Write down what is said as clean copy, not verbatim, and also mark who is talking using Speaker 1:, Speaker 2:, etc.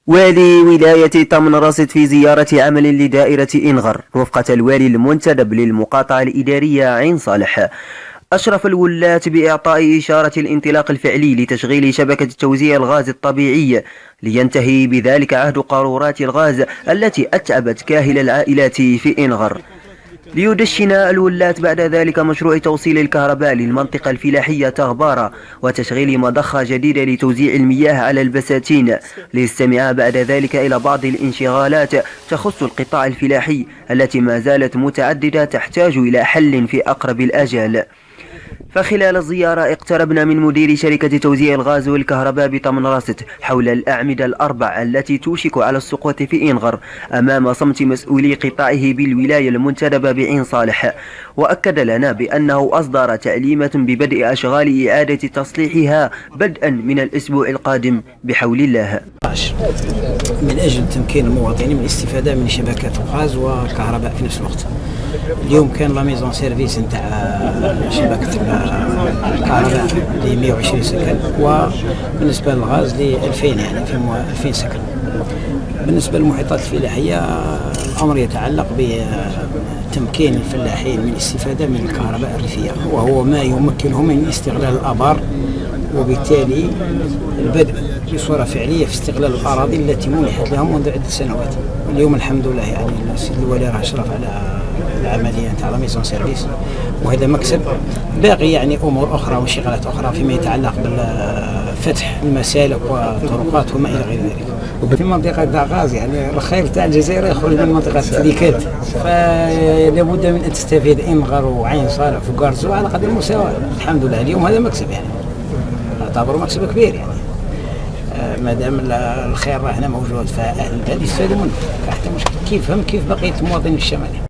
Speaker 1: والي ولاية تمن رصد في زيارة عمل لدائرة إنغر رفقة الوالي المنتدب للمقاطعة الإدارية عين صالح. أشرف الولاة بإعطاء إشارة الانطلاق الفعلي لتشغيل شبكة توزيع الغاز الطبيعي لينتهي بذلك عهد قارورات الغاز التي أتعبت كاهل العائلات في إنغر. ليدشن الولاة بعد ذلك مشروع توصيل الكهرباء للمنطقة الفلاحية تغبارة وتشغيل مضخة جديدة لتوزيع المياه على البساتين، ليستمع بعد ذلك إلى بعض الانشغالات تخص القطاع الفلاحي التي ما زالت متعددة تحتاج إلى حل في أقرب الآجال. فخلال الزيارة اقتربنا من مدير شركة توزيع الغاز والكهرباء بتمن رصد حول الأعمدة الأربع التي توشك على السقوط في إنغر أمام صمت مسؤولي قطاعه بالولاية المنتدبة بعين صالح، وأكد لنا بأنه أصدر تعليمة ببدء أشغال إعادة تصليحها بدءا من الأسبوع القادم بحول الله،
Speaker 2: من أجل تمكين المواطنين من الاستفادة من شبكات الغاز والكهرباء في نفس الوقت. اليوم كان لا ميزون سيرفيس نتاع شبكة الكهرباء ل 120 سكن، وبالنسبة للغاز ل 2000 يعني في 2000 سكن. بالنسبة للمحيطات الفلاحية الأمر يتعلق بتمكين الفلاحين من الاستفادة من الكهرباء الريفية، وهو ما يمكنهم من استغلال الآبار وبالتالي البدء بصورة فعلية في استغلال الأراضي التي منحت لهم منذ عدة سنوات. اليوم الحمد لله يعني السيد الوالي راه أشرف على العملية نتاع لا ميزون سيرفيس، وهذا مكسب. باقي يعني أمور أخرى وانشغالات أخرى فيما يتعلق بفتح المسالك والطرقات وما إلى غير ذلك. في منطقة داغاز يعني الخير تاع الجزائر يخرج من منطقة تريكات، فلا بد من أن تستفيد إنغر وعين صالح وقارزو على قدر المساواة. الحمد لله اليوم هذا مكسب، يعني اعتبره مكسب كبير. يعني ما دام الخير راه هنا موجود فأهل البلاد يستفادوا منه، حتى مشكل كيف بقية المواطنين الشمالي.